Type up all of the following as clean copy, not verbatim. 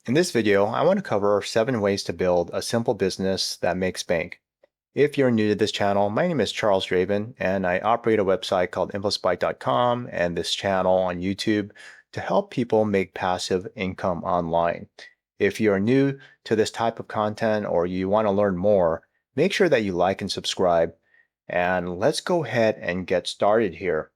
In this video, I want to cover 7 ways to build a simple business that makes bank. If you're new to this channel, my name is Charles Draven, and I operate a website called InfoSpike.com and this channel on YouTube to help people make passive income online. If you're new to this type of content or you want to learn more, make sure that you like and subscribe. And let's go ahead and get started here.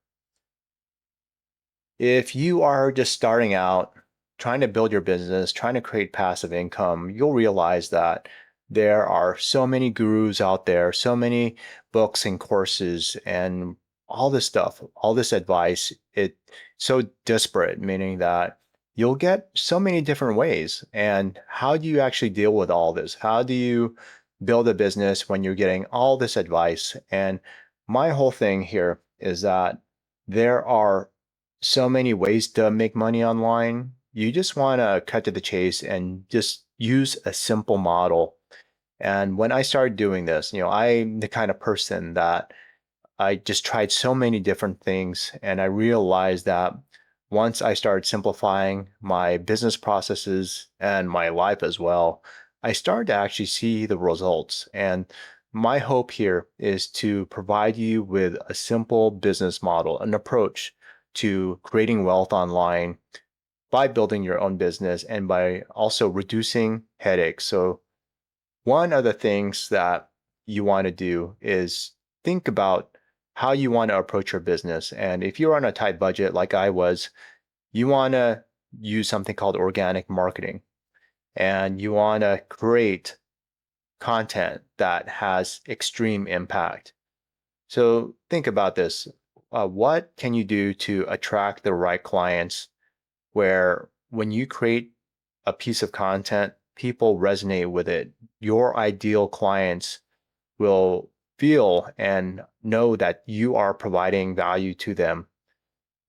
If you are just starting out, trying to build your business, trying to create passive income, you'll realize that there are so many gurus out there, so many books and courses and all this stuff, all this advice. It's so disparate, meaning that you'll get so many different ways. And how do you actually deal with all this? How do you build a business when you're getting all this advice? And my whole thing here is that there are so many ways to make money online. You just want to cut to the chase and just use a simple model. And when I started doing this, I'm the kind of person that I just tried so many different things. And I realized that once I started simplifying my business processes and my life as well, I started to actually see the results. And my hope here is to provide you with a simple business model, an approach to creating wealth online by building your own business and by also reducing headaches. So one of the things that you want to do is think about how you want to approach your business. And if you're on a tight budget like I was, you want to use something called organic marketing. And you want to create content that has extreme impact. So think about this. What can you do to attract the right clients where when you create a piece of content, people resonate with it? Your ideal clients will feel and know that you are providing value to them.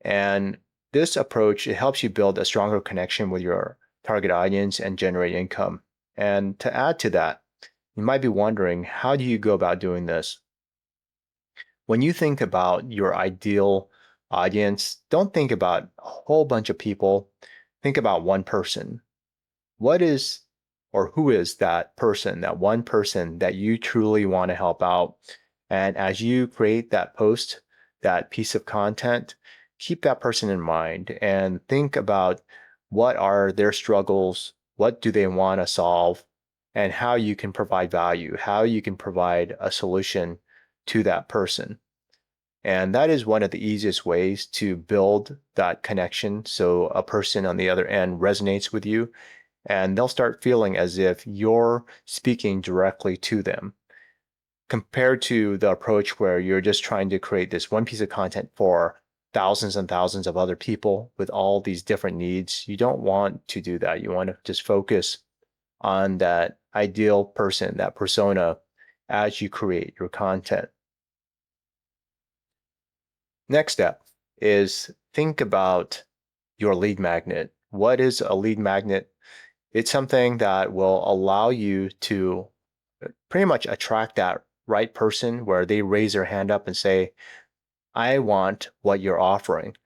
And this approach, it helps you build a stronger connection with your target audience and generate income. And to add to that, you might be wondering, how do you go about doing this? When you think about your ideal audience, don't think about a whole bunch of people. Think about one person. What is or who is that person, that one person that you truly want to help out? And as you create that post, that piece of content, keep that person in mind and think about what are their struggles, what do they want to solve, and how you can provide value, how you can provide a solution to that person. And that is one of the easiest ways to build that connection. So a person on the other end resonates with you and they'll start feeling as if you're speaking directly to them compared to the approach where you're just trying to create this one piece of content for thousands and thousands of other people with all these different needs. You don't want to do that. You want to just focus on that ideal person, that persona, as you create your content. Next step is think about your lead magnet. What is a lead magnet? It's something that will allow you to pretty much attract that right person where they raise their hand up and say, I want what you're offering.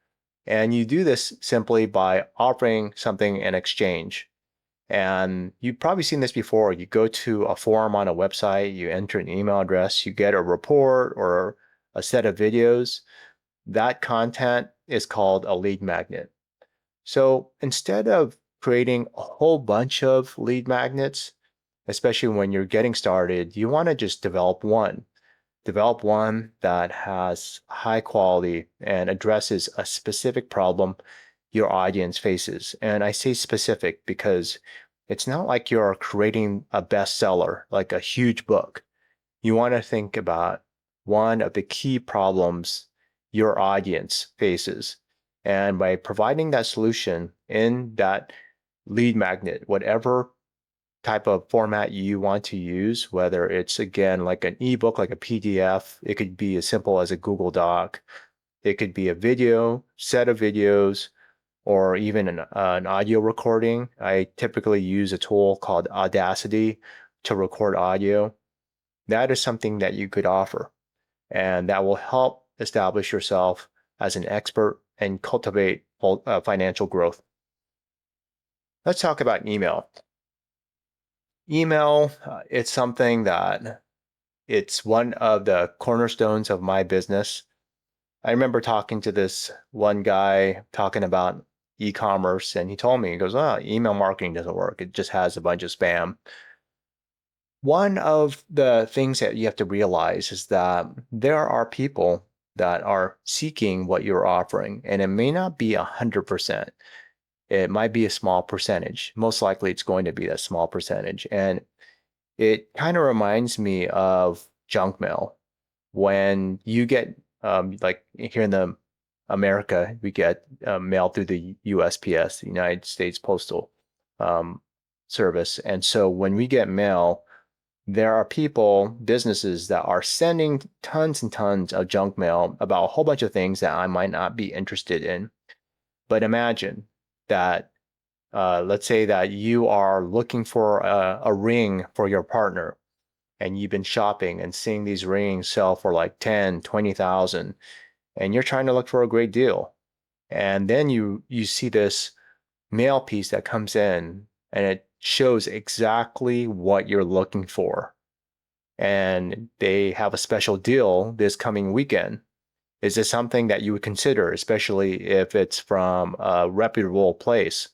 And you do this simply by offering something in exchange. And you've probably seen this before. You go to a forum on a website, you enter an email address, you get a report or a set of videos. That content is called a lead magnet. So instead of creating a whole bunch of lead magnets, especially when you're getting started, you want to just develop one. Develop one that has high quality and addresses a specific problem your audience faces. And I say specific because it's not like you're creating a bestseller, like a huge book. You want to think about one of the key problems your audience faces. And by providing that solution in that lead magnet, whatever type of format you want to use, whether it's again like an ebook, like a PDF, it could be as simple as a Google Doc, it could be a video, set of videos, or even an audio recording. I typically use a tool called Audacity to record audio. That is something that you could offer, and that will help establish yourself as an expert and cultivate financial growth. Let's talk about email. Email, it's something that it's one of the cornerstones of my business. I remember talking to this one guy talking about e-commerce, and he told me, he goes, "Oh, email marketing doesn't work. It just has a bunch of spam." One of the things that you have to realize is that there are people that are seeking what you're offering, and it may not be 100%. It might be a small percentage. Most likely, it's going to be a small percentage. And it kind of reminds me of junk mail. When you get, like here in the America, we get mail through the USPS, the United States Postal um, Service. And so when we get mail, there are people, businesses that are sending tons and tons of junk mail about a whole bunch of things that I might not be interested in. But imagine that, let's say that you are looking for a ring for your partner, and you've been shopping and seeing these rings sell for like 10, 20,000, and you're trying to look for a great deal. And then you see this mail piece that comes in, and it shows exactly what you're looking for. And they have a special deal this coming weekend. Is this something that you would consider, especially if it's from a reputable place?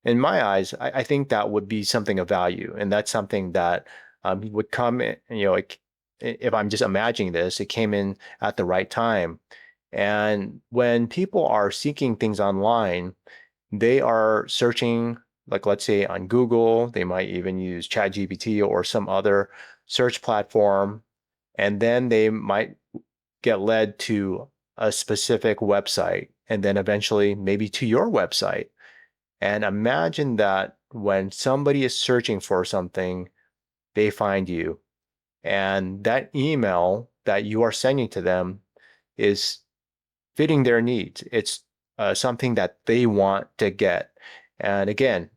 In my eyes, I think that would be something of value, and that's something that would come in, like, if I'm just imagining this, it came in at the right time. And when people are seeking things online, they are searching, like let's say on Google, they might even use ChatGPT or some other search platform, and then they might get led to a specific website, and then eventually maybe to your website. And imagine that when somebody is searching for something, they find you. And that email that you are sending to them is fitting their needs. It's something that they want to get. And again,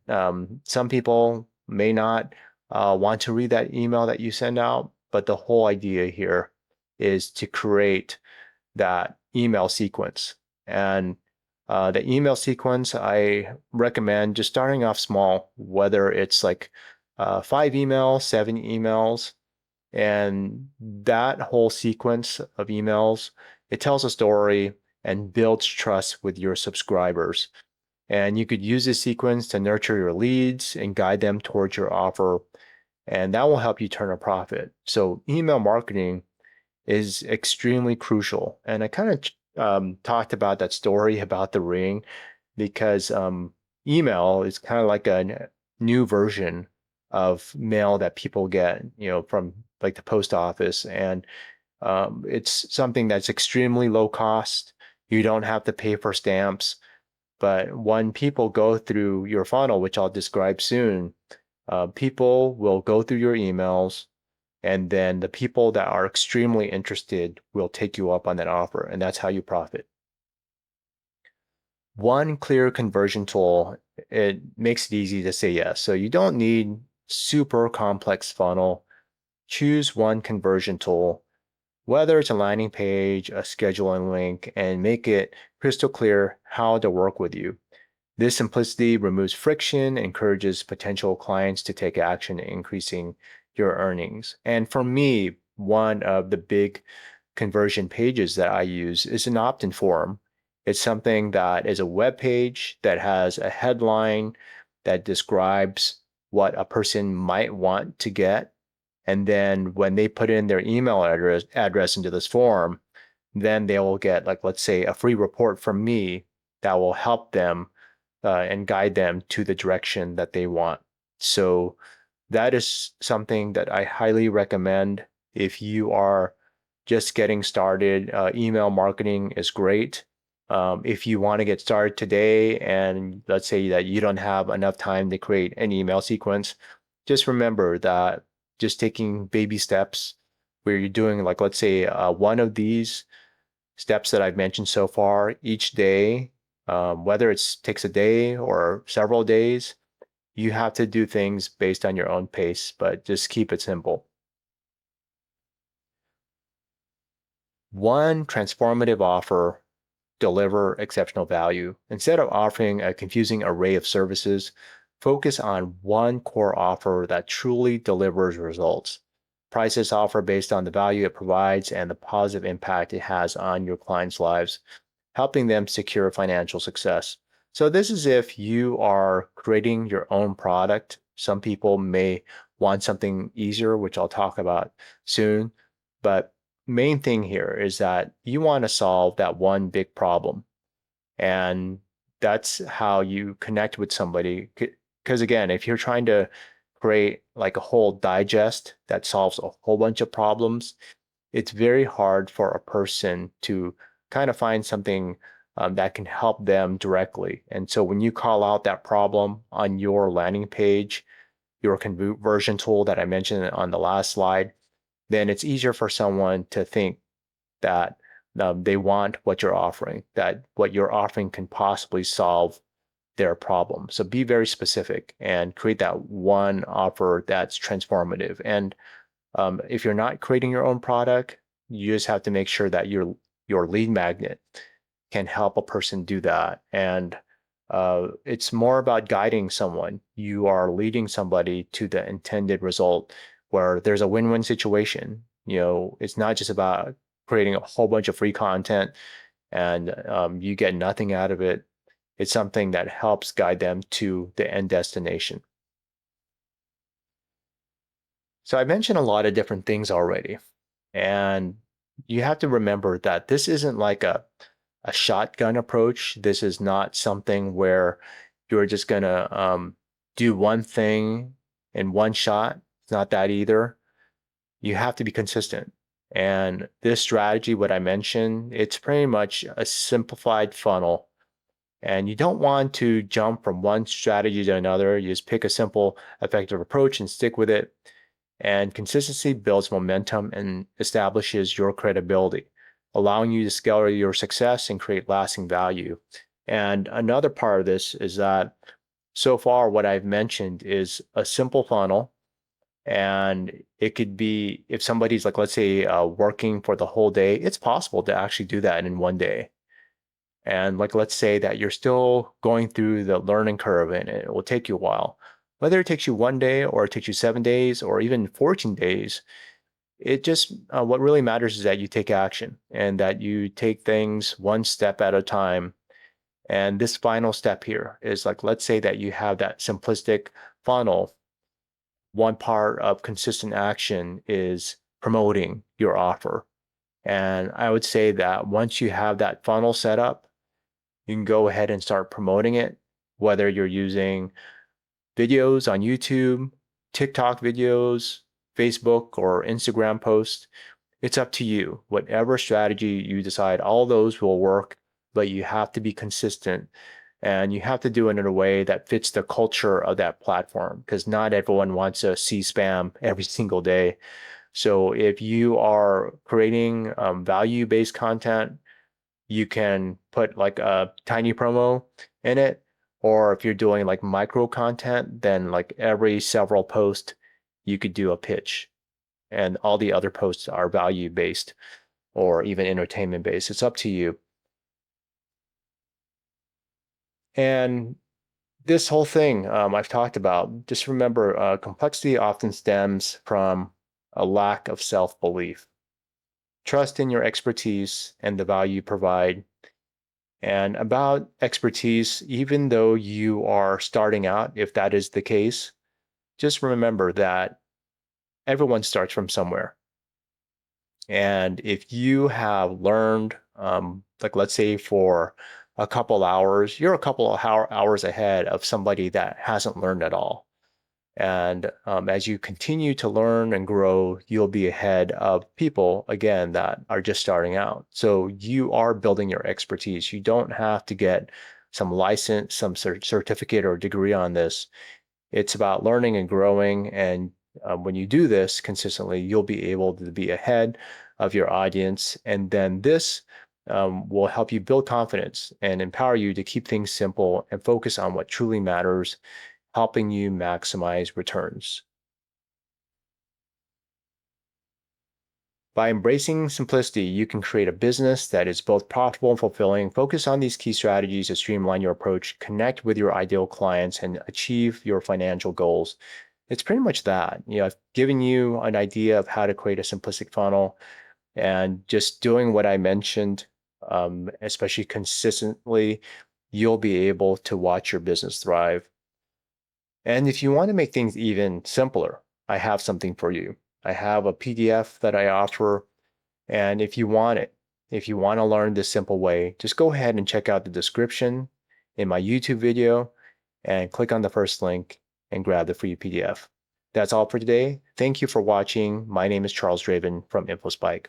some people may not want to read that email that you send out, but the whole idea here is to create that email sequence. And the email sequence, I recommend just starting off small, whether it's like 5 emails, 7 emails, and that whole sequence of emails, it tells a story and builds trust with your subscribers. And you could use this sequence to nurture your leads and guide them towards your offer, and that will help you turn a profit. So email marketing is extremely crucial. And I kind of talked about that story about the ring because email is kind of like a new version of mail that people get, from like the post office. And it's something that's extremely low cost. You don't have to pay for stamps. But when people go through your funnel, which I'll describe soon, people will go through your emails, and then the people that are extremely interested will take you up on that offer, and that's how you profit. One clear conversion tool, it makes it easy to say yes. So you don't need super complex funnel. Choose one conversion tool, whether it's a landing page, a scheduling link, and make it crystal clear how to work with you. This simplicity removes friction, encourages potential clients to take action, increasing your earnings. And for me, one of the big conversion pages that I use is an opt-in form. It's something that is a web page that has a headline that describes what a person might want to get. And then when they put in their email address into this form, then they will get, like, let's say, a free report from me that will help them and guide them to the direction that they want. So that is something that I highly recommend if you are just getting started. Email marketing is great. If you want to get started today, and let's say that you don't have enough time to create an email sequence, just remember that just taking baby steps where you're doing, like, let's say, one of these steps that I've mentioned so far each day, whether it takes a day or several days, you have to do things based on your own pace, but just keep it simple. One transformative offer, deliver exceptional value. Instead of offering a confusing array of services, Focus on one core offer that truly delivers results. Price this offer based on the value it provides and the positive impact it has on your clients' lives, helping them secure financial success. So this is if you are creating your own product. Some people may want something easier, which I'll talk about soon. But main thing here is that you want to solve that one big problem. And that's how you connect with somebody. Because again, if you're trying to create like a whole digest that solves a whole bunch of problems, it's very hard for a person to kind of find something that can help them directly. And so when you call out that problem on your landing page, your conversion tool that I mentioned on the last slide, then it's easier for someone to think that they want what you're offering, that what you're offering can possibly solve their problem. So be very specific and create that one offer that's transformative. And if you're not creating your own product, you just have to make sure that your lead magnet can help a person do that. And it's more about guiding someone. You are leading somebody to the intended result where there's a win-win situation. It's not just about creating a whole bunch of free content and you get nothing out of it. It's something that helps guide them to the end destination. So I mentioned a lot of different things already. And you have to remember that this isn't like a shotgun approach. This is not something where you're just going to do one thing in one shot. It's not that either. You have to be consistent. And this strategy, what I mentioned, it's pretty much a simplified funnel. And you don't want to jump from one strategy to another. You just pick a simple, effective approach and stick with it. And consistency builds momentum and establishes your credibility, allowing you to scale your success and create lasting value. And another part of this is that so far, what I've mentioned is a simple funnel. And it could be if somebody's like, let's say, working for the whole day, it's possible to actually do that in one day. And like, let's say that you're still going through the learning curve and it will take you a while. Whether it takes you one day or it takes you 7 days or even 14 days, it just, what really matters is that you take action and that you take things one step at a time. And this final step here is like, let's say that you have that simplistic funnel. One part of consistent action is promoting your offer. And I would say that once you have that funnel set up, you can go ahead and start promoting it, whether you're using videos on YouTube, TikTok videos, Facebook, or Instagram posts. It's up to you. Whatever strategy you decide, all those will work, but you have to be consistent and you have to do it in a way that fits the culture of that platform because not everyone wants to see spam every single day. So if you are creating value-based content, you can put like a tiny promo in it. Or if you're doing like micro content, then like every several posts, you could do a pitch. And all the other posts are value based or even entertainment based. It's up to you. And this whole thing I've talked about, just remember complexity often stems from a lack of self belief. Trust in your expertise and the value you provide. And about expertise, even though you are starting out, if that is the case, just remember that everyone starts from somewhere. And if you have learned, like let's say for a couple hours, you're a couple of hours ahead of somebody that hasn't learned at all. And as you continue to learn and grow, you'll be ahead of people, again, that are just starting out. So you are building your expertise. You don't have to get some license, some certificate or degree on this. It's about learning and growing. And when you do this consistently, you'll be able to be ahead of your audience. And then this will help you build confidence and empower you to keep things simple and focus on what truly matters, helping you maximize returns. By embracing simplicity, you can create a business that is both profitable and fulfilling. Focus on these key strategies to streamline your approach, connect with your ideal clients, and achieve your financial goals. It's pretty much that. I've given you an idea of how to create a simplistic funnel, and just doing what I mentioned, especially consistently, you'll be able to watch your business thrive. And if you want to make things even simpler, I have something for you. I have a PDF that I offer, and if you want it, if you want to learn this simple way, just go ahead and check out the description in my YouTube video and click on the first link and grab the free PDF. That's all for today. Thank you for watching. My name is Charles Draven from InfoSpike.